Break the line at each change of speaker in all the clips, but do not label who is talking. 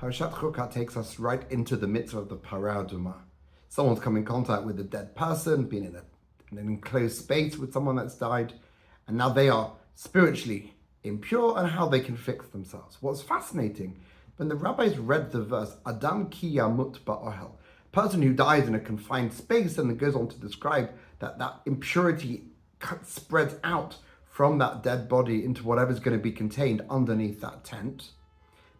Parashat Chukat takes us right into the midst of the Paraduma. Someone's come in contact with a dead person, been in an enclosed space with someone that's died, and now they are spiritually impure and how they can fix themselves. What's fascinating, when the rabbis read the verse, Adam ki yamut ba'ohel, person who dies in a confined space, and it goes on to describe that impurity spreads out from that dead body into whatever's going to be contained underneath that tent.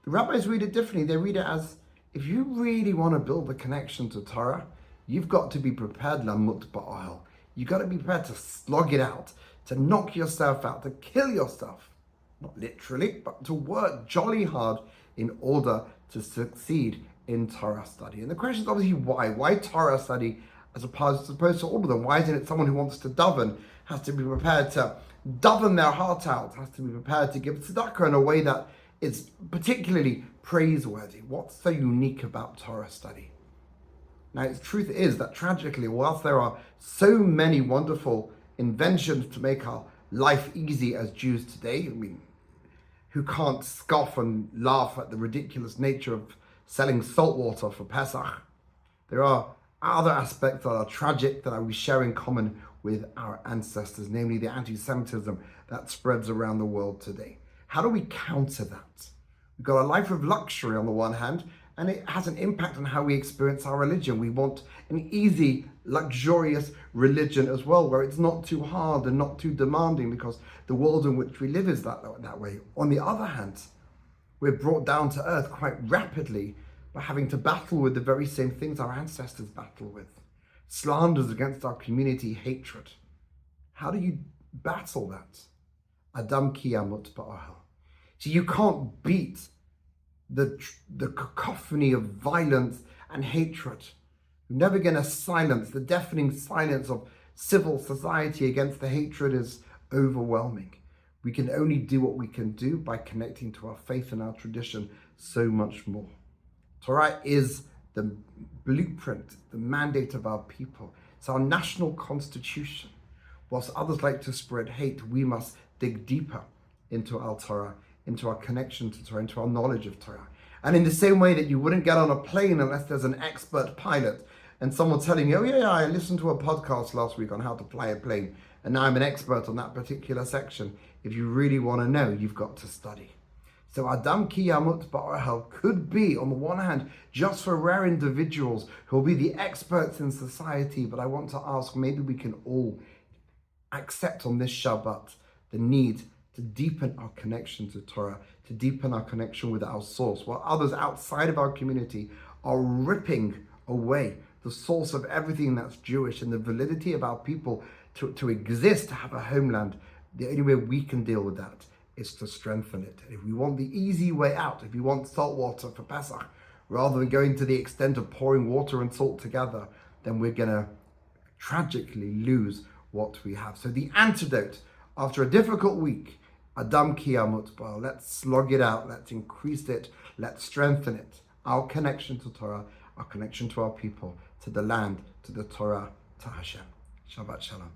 The rabbis read it differently. They read it as, if you really want to build a connection to Torah, you've got to be prepared lamut ba'ohel. You've got to be prepared to slog it out, to knock yourself out, to kill yourself. Not literally, but to work jolly hard in order to succeed in Torah study. And the question is obviously why? Why Torah study as opposed to all of them? Why isn't it someone who wants to daven has to be prepared to daven their heart out, has to be prepared to give tzedakah in a way that is particularly praiseworthy? What's so unique about Torah study? Now, the truth is that tragically, whilst there are so many wonderful inventions to make our life easy as Jews today, who can't scoff and laugh at the ridiculous nature of selling salt water for Pesach, there are other aspects that are tragic that we share in common with our ancestors, namely the anti-Semitism that spreads around the world today. How do we counter that? We've got a life of luxury on the one hand, and it has an impact on how we experience our religion. We want an easy, luxurious religion as well, where it's not too hard and not too demanding, because the world in which we live is that way. On the other hand, we're brought down to earth quite rapidly by having to battle with the very same things our ancestors battled with. Slanders against our community, hatred. How do you battle that? Adam ki yamut ba'ohel. So you can't beat the cacophony of violence and hatred. You're never going to silence the deafening silence of civil society against the hatred is overwhelming. We can only do what we can do by connecting to our faith and our tradition so much more. Torah is the blueprint, the mandate of our people. It's our national constitution. Whilst others like to spread hate, we must dig deeper into our Torah, into our connection to Torah, into our knowledge of Torah. And in the same way that you wouldn't get on a plane unless there's an expert pilot and someone telling you, oh yeah, I listened to a podcast last week on how to fly a plane, and now I'm an expert on that particular section. If you really want to know, you've got to study. So Adam ki yamut ba'ohel could be, on the one hand, just for rare individuals who will be the experts in society, but I want to ask, maybe we can all accept on this Shabbat the need to deepen our connection to Torah, to deepen our connection with our source, while others outside of our community are ripping away the source of everything that's Jewish and the validity of our people to exist, to have a homeland. The only way we can deal with that is to strengthen it. If we want the easy way out, if we want salt water for Pesach, rather than going to the extent of pouring water and salt together, then we're going to tragically lose what we have. So the antidote, after a difficult week, Adam ki yamut ba'ohel, let's slog it out, let's increase it, let's strengthen it. Our connection to Torah, our connection to our people, to the land, to the Torah, to Hashem. Shabbat Shalom.